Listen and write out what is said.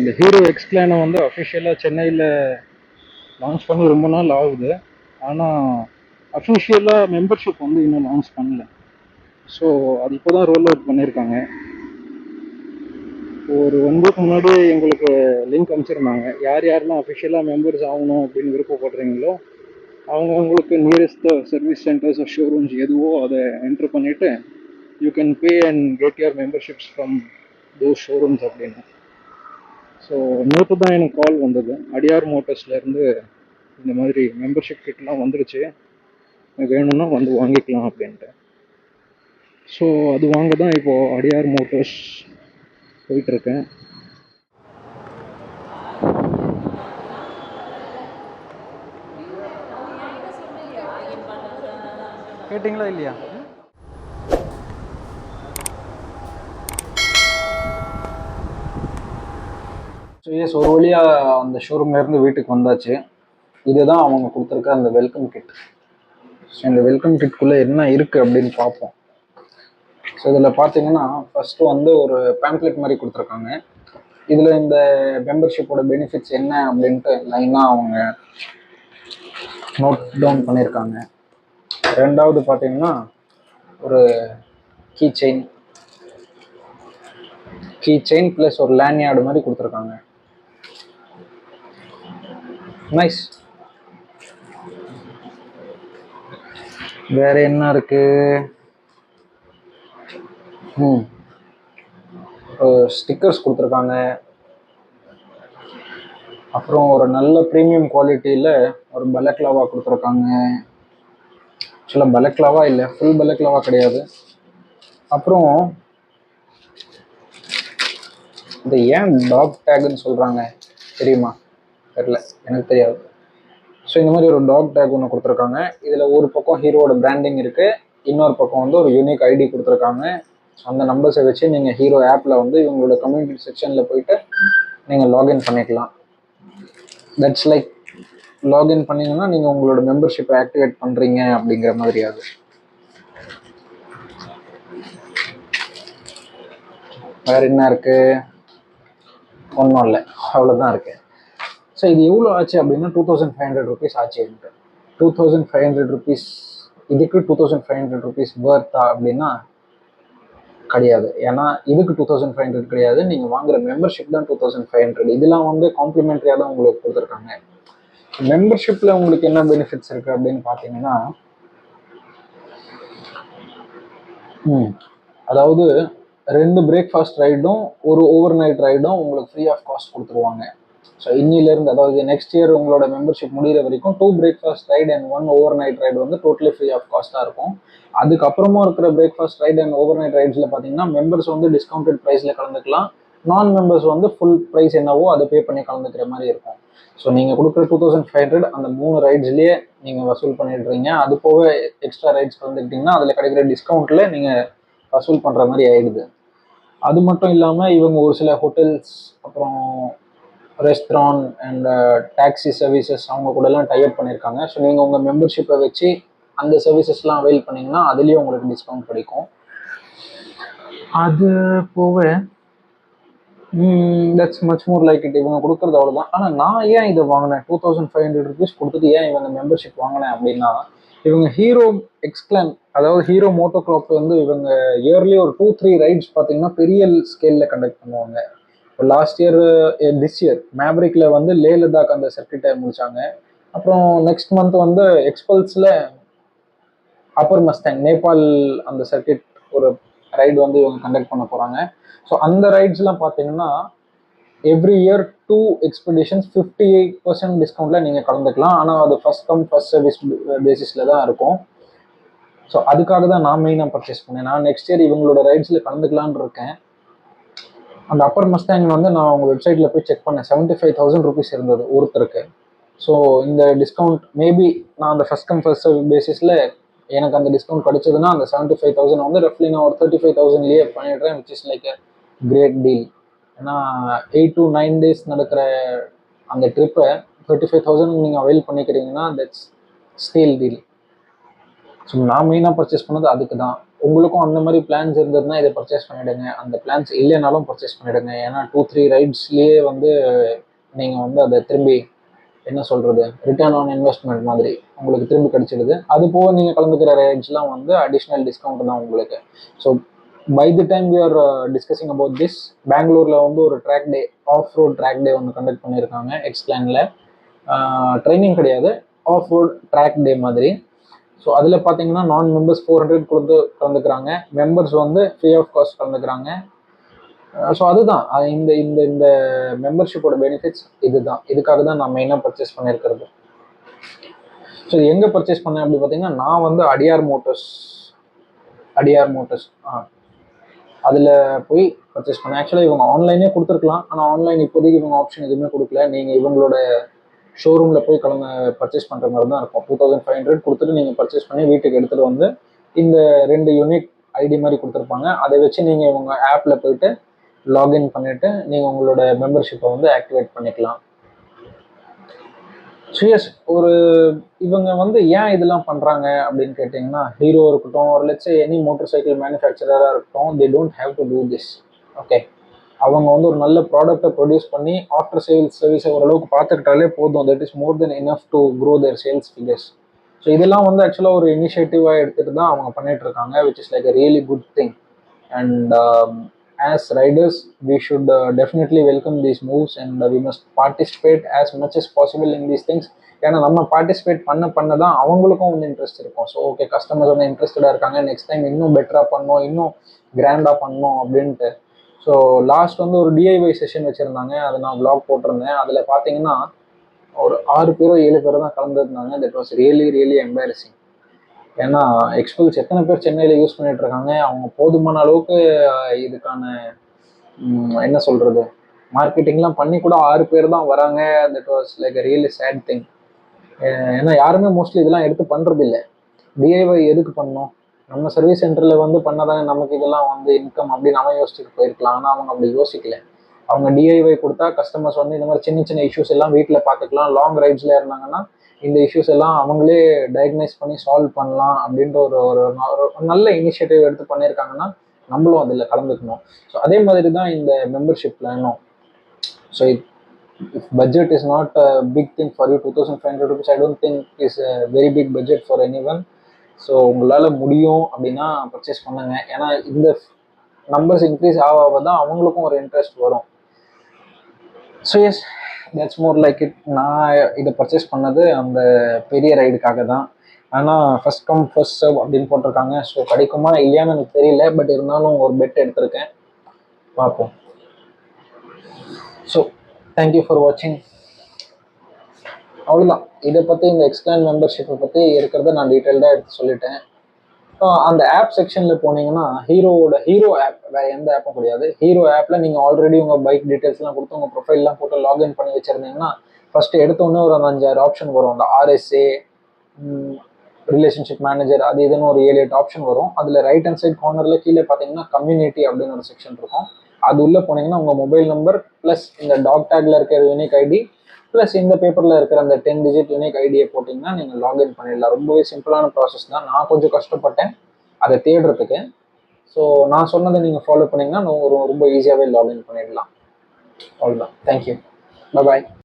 இந்த ஹீரோ எக்ஸ்பிளைனை வந்து அஃபிஷியலாக சென்னையில் லான்ச் பண்ணி ரொம்ப நாள் ஆகுது. ஆனால் அஃபிஷியலாக மெம்பர்ஷிப் வந்து இன்னும் லான்ச் பண்ணல. ஸோ அது இப்போ தான் ரோல் அவுட் பண்ணியிருக்காங்க. ஒரு 1 வீக் முன்னாடி எங்களுக்கு லிங்க் அனுப்பிச்சிருந்தாங்க. யார் யாரெல்லாம் அஃபிஷியலாக மெம்பர்ஸ் ஆகணும் அப்படின்னு விருப்பப்படுறீங்களோ அவங்களுக்கு நியரஸ்ட் சர்வீஸ் சென்டர்ஸ் ஷோரூம்ஸ் எதுவோ அதை என்ட்ரு பண்ணிவிட்டு you can pay and get your memberships from those showrooms அப்படின்னு. ஸோ நேற்று தான் எனக்கு கால் வந்தது அடியார் மோட்டர்ஸ்லேருந்து. இந்த மாதிரி மெம்பர்ஷிப் கிட்லாம் வந்துருச்சு, வேணும்னா வந்து வாங்கிக்கலாம் அப்படின்ட்டு. ஸோ அது வாங்க தான் இப்போது அடியார் மோட்டர்ஸ் போயிட்டுருக்கேன். கேட்டிங்களா இல்லையா? ஸோ எஸ், ஒரு வழியாக அந்த ஷோரூம்லேருந்து வீட்டுக்கு வந்தாச்சு. இதுதான் அவங்க கொடுத்துருக்க அந்த வெல்கம் கிட். ஸோ இந்த வெல்கம் கிட்குள்ளே என்ன இருக்குது அப்படின்னு பார்ப்போம். ஸோ இதில் பார்த்தீங்கன்னா ஃபஸ்ட்டு வந்து ஒரு பேம்ப்ளெட் மாதிரி கொடுத்துருக்காங்க. இதில் இந்த மெம்பர்ஷிப்போட பெனிஃபிட்ஸ் என்ன அப்படின்ட்டு லைனாக அவங்க நோட் டவுன் பண்ணியிருக்காங்க. ரெண்டாவது பார்த்தீங்கன்னா ஒரு கீ செயின் ப்ளஸ் ஒரு லேண்ட்யார்டு மாதிரி கொடுத்துருக்காங்க. நைஸ். வேற என்ன இருக்கு? ஸ்டிக்கர்ஸ் கொடுத்துருக்காங்க. அப்புறம் ஒரு நல்ல ப்ரீமியம் குவாலிட்டியில் ஒரு பலக்லாவா கொடுத்துருக்காங்க. ஆக்சுவலாக பலக்லாவா இல்லை, ஃபுல் பலக்லாவா கிடையாது. அப்புறம் இது ஏன் டாக் டேக்னு சொல்கிறாங்க தெரியுமா? தெரியல, எனக்கு தெரியாது. ஸோ இந்த மாதிரி ஒரு டாக் டேக் ஒன்று கொடுத்துருக்காங்க. இதில் ஒரு பக்கம் ஹீரோட பிராண்டிங் இருக்குது, இன்னொரு பக்கம் வந்து ஒரு யூனிக் ஐடி கொடுத்துருக்காங்க. அந்த நம்பர்ஸை வச்சு நீங்கள் ஹீரோ ஆப்பில் வந்து இவங்களோட கம்யூனிட்டி செக்ஷனில் போயிட்டு நீங்கள் லாகின் பண்ணிக்கலாம். தட்ஸ் லைக் லாகின் பண்ணிங்கன்னா நீங்கள் உங்களோட மெம்பர்ஷிப்பை ஆக்டிவேட் பண்ணுறீங்க அப்படிங்கிற மாதிரி. அது வேறு என்ன இருக்குது? ஒன்றும் இல்லை, அவ்வளோதான் இருக்குது. ஸோ இது எவ்வளோ ஆச்சு அப்படின்னா 2500 rupees ஆச்சு. எனக்கு 2500 rupees, இதுக்கு 2500 rupees வர்த்தா அப்படின்னா கிடையாது. ஏன்னா இதுக்கு 2500 கிடையாது, நீங்கள் வாங்குற மெம்பர்ஷிப் தான் 2500. இதெல்லாம் வந்து காம்ப்ளிமெண்ட்ரியாக தான் உங்களுக்கு கொடுத்துருக்காங்க. மெம்பர்ஷிப்பில் உங்களுக்கு என்ன பெனிஃபிட்ஸ் இருக்குது அப்படின்னு பார்த்தீங்கன்னா, அதாவது 2 பிரேக்ஃபாஸ்ட் ரைடும் ஒரு ஓவர் நைட் ரைடும் உங்களுக்கு ஃப்ரீ ஆஃப் காஸ்ட் கொடுத்துருவாங்க. ஸோ இன்னிலேருந்து, அதாவது நெக்ஸ்ட் இயர் உங்களோட மெம்பர்ஷிப் முடிகிற வரைக்கும் 2 breakfast ride and 1 over night ride வந்து டோட்டலி ஃப்ரீ ஆஃப் காஸ்ட்டாக இருக்கும். அதுக்கப்புறமா இருக்கிற breakfast ride and over night ரைட்ஸில் பார்த்தீங்கன்னா மெம்பர்ஸ் வந்து டிஸ்கவுண்டட் ப்ரைஸில் கலந்துக்கலாம். நான் மெம்பர்ஸ் வந்து ஃபுல் ப்ரைஸ் என்னவோ அதை பே பண்ணி கலந்துக்கிற மாதிரி இருக்கும். ஸோ நீங்கள் கொடுக்குற 2500 அந்த 3 ரைட்ஸ்லேயே நீங்கள் வசூல் பண்ணிடுறீங்க. அது போக எக்ஸ்ட்ரா ரைட்ஸ் கலந்துக்கிட்டிங்கன்னா அதில் கிடைக்கிற டிஸ்கவுண்ட்டில் நீங்கள் வசூல் பண்ணுற மாதிரி ஆயிடுது. அது மட்டும் இல்லாமல் இவங்க ஒரு சில ஹோட்டல்ஸ், அப்புறம் ரெஸ்டாரண்ட் அண்ட் டாக்ஸி சர்வீசஸ் அவங்க கூடலாம் டைப் பண்ணியிருக்காங்க. ஸோ நீங்கள் உங்கள் மெம்பர்ஷிப்பை வச்சு அந்த சர்வீசஸ்லாம் அவைல் பண்ணிங்கன்னா அதுலேயும் உங்களுக்கு டிஸ்கவுண்ட் கிடைக்கும். அது போக that's much more like it. இவங்க கொடுக்குறது அவ்வளோதான். ஆனால் நான் ஏன் இதை வாங்கினேன், 2500 rupees கொடுத்துட்டு ஏன் இவங்க மெம்பர்ஷிப் வாங்கினேன் அப்படின்னா, இவங்க ஹீரோ எக்ஸ்கிளான், அதாவது ஹீரோ மோட்டோ கிளப் வந்து இவங்க இயர்லி ஒரு 2-3 ரைட்ஸ் பார்த்தீங்கன்னா பெரிய ஸ்கேலில் கண்டக்ட் பண்ணுவாங்க. இப்போ லாஸ்ட் இயர், திஸ் இயர் மேவரிக்கில் வந்து லே லடாக் அந்த சர்க்கிட்டை முடித்தாங்க. அப்புறம் நெக்ஸ்ட் மந்த் வந்து எக்ஸ்பல்ஸில் அப்பர் மஸ்டாங் நேபாள் அந்த சர்க்கிட் ஒரு ரைடு வந்து இவங்க கண்டக்ட் பண்ண போகிறாங்க. ஸோ அந்த ரைட்ஸ்லாம் பார்த்தீங்கன்னா எவ்ரி இயர் 2 எக்ஸ்பெடிஷன்ஸ் 58% டிஸ்கவுண்ட்டில் நீங்கள் கலந்துக்கலாம். ஆனால் அது ஃபஸ்ட் கம் ஃபஸ்ட் சர்வீஸ் பேசிஸில் தான் இருக்கும். ஸோ அதுக்காக தான் நான் மெயினாக பர்ச்சேஸ் பண்ணேன். நான் நெக்ஸ்ட் இயர் இவங்களோட ரைட்ஸில் கலந்துக்கலான்னு இருக்கேன். அந்த அப்பர் மஸ்டாங் வந்து நான் அவங்க வெப்சைட்டில் போய் செக் பண்ணேன், 75,000 rupees இருந்தது ஒருத்தருக்கு. ஸோ இந்த டிஸ்கவுண்ட் மேபி நான் அந்த ஃபஸ்ட் கம் ஃபஸ்ட் சர்வீஸ் பேசிஸில் எனக்கு அந்த டிஸ்கவுண்ட் கிடைச்சதுன்னா அந்த 75,000 வந்து ரஃப்லி நான் ஒரு 35,000லேயே பண்ணிடுறேன், which is like a great deal. ஏன்னா 8 to 9 days நடக்கிற அந்த ட்ரிப்பை 35,000 நீங்கள் அவைல் பண்ணிக்கிறீங்கன்னா தட்ஸ் ஸ்டீல் டீல். ஸோ நான் மெயினாக பர்ச்சேஸ் பண்ணது அதுக்கு தான். உங்களுக்கும் அந்த மாதிரி பிளான்ஸ் இருந்ததுன்னா இதை பர்ச்சேஸ் பண்ணிவிடுங்க. அந்த பிளான்ஸ் இல்லைனாலும் பர்ச்சேஸ் பண்ணிவிடுங்க. ஏன்னா 2-3 ரைட்ஸ்லேயே வந்து நீங்கள் வந்து அதை திரும்பி என்ன சொல்கிறது, ரிட்டர்ன் ஆன் இன்வெஸ்ட்மெண்ட் மாதிரி உங்களுக்கு திரும்பி கிடைச்சிடுது. அது போக நீங்கள் கலந்துக்கிற ரைட்ஸ்லாம் வந்து அடிஷ்னல் டிஸ்கவுண்ட் தான் உங்களுக்கு. So by the time we are discussing about this, பெங்களூரில் வந்து ஒரு track day, off road track day ஒன்று கண்டக்ட் பண்ணியிருக்காங்க எக்ஸ்பிளானில். ட்ரைனிங் கிடையாது, ஆஃப் ரோட் ட்ராக் டே மாதிரி. ஸோ அதில் பார்த்தீங்கன்னா நான் மெம்பர்ஸ் 400 கொடுத்து கலந்துக்கிறாங்க, மெம்பர்ஸ் வந்து ஃப்ரீ ஆஃப் காஸ்ட் கலந்துக்கிறாங்க. ஸோ அதுதான் இந்த இந்த இந்த மெம்பர்ஷிப்போட பெனிஃபிட்ஸ் இதுதான். இதுக்காக தான் நான் மெயினாக பர்ச்சேஸ் பண்ணியிருக்கிறது. ஸோ இது எங்கே பர்ச்சேஸ் பண்ணேன் அப்படி பார்த்தீங்கன்னா, நான் வந்து அடியார் மோட்டர்ஸ் அதில் போய் பர்ச்சேஸ் பண்ணேன். ஆக்சுவலாக இவங்க ஆன்லைனே கொடுத்துருக்கலாம், ஆனால் ஆன்லைன் இப்போதைக்கு இவங்க ஆப்ஷன் எதுவுமே கொடுக்கல. நீங்கள் இவங்களோட ஷோரூமில் போய் பர்ச்சேஸ் பண்ணுற மாதிரி தான் இருக்கும். 2500 கொடுத்துட்டு நீங்கள் பர்ச்சேஸ் பண்ணி வீட்டுக்கு எடுத்துகிட்டு வந்து இந்த 2 யூனிக் ஐடி மாதிரி கொடுத்துருப்பாங்க. அதை வச்சு நீங்கள் இவங்க ஆப்பில் போயிட்டு லாகின் பண்ணிவிட்டு நீங்கள் உங்களோட மெம்பர்ஷிப்பை வந்து ஆக்டிவேட் பண்ணிக்கலாம். ஸோ இவங்க வந்து ஏன் இதெல்லாம் பண்ணுறாங்க அப்படின்னு கேட்டிங்கன்னா, ஹீரோ இருக்கட்டும், ஒரு லெட்ஸ் எனி மோட்டர் சைக்கிள் மேனுஃபேக்சரராக இருக்கட்டும், they don't have to do this. Okay, அவங்க வந்து ஒரு நல்ல ப்ராடக்டை ப்ரொடியூஸ் பண்ணி ஆஃப்டர் சேல்ஸ் சர்வீஸை ஓரளவுக்கு பார்த்துக்கிட்டாலே போதும். That is more then enough to grow there sales figures. So இதெல்லாம் வந்து ஆக்சுவலாக ஒரு இனிஷியேட்டிவாக எடுத்துகிட்டு தான் அவங்க பண்ணிட்டு இருக்காங்க, which is like a really good thing. And as riders we should definitely welcome these moves, and we must participate as much as possible in these things. ஏன்னா நம்ம பார்ட்டிசிபேட் பண்ண தான் அவங்களுக்கும் வந்து இன்ட்ரெஸ்ட் இருக்கும். ஸோ ஓகே, கஸ்டமர்ஸ் வந்து இன்ட்ரெஸ்டடாக இருக்காங்க, next time இன்னும் பெட்டராக பண்ணணும், இன்னும் கிராண்டாக பண்ணணும் அப்படின்ட்டு. ஸோ லாஸ்ட் வந்து ஒரு டிஐஒய் செஷன் வச்சுருந்தாங்க, அதை நான் வ்ளாக் போட்டிருந்தேன். அதில் பார்த்தீங்கன்னா ஒரு 6 பேரோ 7 பேரோ தான் கலந்துருந்தாங்க. That was really embarrassing. ஏன்னா எக்ஸ்பல்ஸ் எத்தனை பேர் சென்னையில் யூஸ் பண்ணிட்டு இருக்காங்க, அவங்க போதுமான அளவுக்கு இதுக்கான என்ன சொல்கிறது மார்க்கெட்டிங்லாம் பண்ணி கூட 6 பேர் தான் வராங்க. That was like a really sad thing. ஏன்னா யாருமே மோஸ்ட்லி இதெல்லாம் எடுத்து பண்ணுறது இல்லை. டிஐஒய் எதுக்கு பண்ணோம், நம்ம சர்வீஸ் சென்டரில் வந்து பண்ணாதானே நமக்கு இதெல்லாம் வந்து இன்கம் அப்படின்னு அவன் யோசிச்சுட்டு போயிருக்கலாம். ஆனால் அவங்க அப்படி யோசிக்கல. அவங்க டிஐஒய் கொடுத்தா கஸ்டமர்ஸ் வந்து இந்த மாதிரி சின்ன இஷ்யூஸ் எல்லாம் வீட்டில் பார்த்துக்கலாம். லாங் ரைட்ஸில் இருந்தாங்கன்னா இந்த இஷ்யூஸ் எல்லாம் அவங்களே டயக்னைஸ் பண்ணி சால்வ் பண்ணலாம் அப்படின்ற ஒரு நல்ல இனிஷியேட்டிவ் எடுத்து பண்ணியிருக்காங்கன்னா நம்மளும் அதில் கலந்துக்கணும். ஸோ அதே மாதிரி தான் இந்த மெம்பர்ஷிப் பிளானும். So if budget is not a big thing for you, 2500 rupees I don't think is a very big budget for anyone. So உங்களால் முடியும் அப்படின்னா பர்ச்சேஸ் பண்ணுங்க. ஏன்னா இந்த நம்பர்ஸ் இன்க்ரீஸ் ஆக தான் அவங்களுக்கும் ஒரு இன்ட்ரெஸ்ட் வரும். So yes, that's more like it. நான் இதை பர்ச்சேஸ் பண்ணது அந்த பெரிய ரைடுக்காக தான். ஆனால் ஃபர்ஸ்ட் கம் ஃபர்ஸ்ட் சர்வ் அப்படின்னு போட்டிருக்காங்க. ஸோ கிடைக்குமா இல்லையான்னு எனக்கு தெரியல, பட் இருந்தாலும் ஒரு பெட் எடுத்திருக்கேன், பார்ப்போம். ஸோ தேங்க்யூ ஃபார் வாட்சிங். அவ்வளோதான், இதை பற்றி இந்த எக்ஸ்பிளைன் மெம்பர்ஷிப்பை பற்றி இருக்கிறத நான் டீட்டெயில்டாக எடுத்து சொல்லிட்டேன். அந்த ஆப் செக்ஷனில் போனீங்கன்னா ஹீரோ ஆப், வேறு எந்த ஆப்பும் கிடையாது. ஹீரோ ஆப்பில் நீங்கள் ஆல்ரெடி உங்கள் பைக் டீட்டெயில்ஸ்லாம் கொடுத்து உங்கள் ப்ரொஃபைல்லாம் போட்டு லாகின் பண்ணி வச்சுருந்தீங்கன்னா ஃபஸ்ட்டு எடுத்தோடனே ஒரு 5-6 ஆப்ஷன் வரும். அந்த ஆர்எஸ்ஏ, ரிலேஷன்ஷிப் மேனேஜர், அது இதுன்னு ஒரு 7-8 ஆப்ஷன் வரும். அதில் ரைட் ஹேண்ட் சைட் கார்னரில் கீழே பார்த்தீங்கன்னா கம்யூனிட்டி அப்படின்னு ஒரு செக்ஷன் இருக்கும். அது உள்ளே போனீங்கன்னா உங்கள் மொபைல் நம்பர் ப்ளஸ் இந்த டாக் டேக்கில் இருக்கிற யூனிக் ஐடி ப்ளஸ் இந்த பேப்பரில் இருக்கிற அந்த 10 டிஜிட் யூனிக் ஐடியை போட்டிங்கன்னா நீங்கள் லாகின் பண்ணிடலாம். ரொம்பவே சிம்பிளான ப்ராசஸ் தான். நான் கொஞ்சம் கஷ்டப்பட்டேன் அதை தேடுறதுக்கு. ஸோ நான் சொன்னதை நீங்கள் ஃபாலோ பண்ணிங்கன்னா ரொம்ப ஈஸியாகவே லாகின் பண்ணிடலாம். அவ்வளோதான். தேங்க்யூ, பாய்.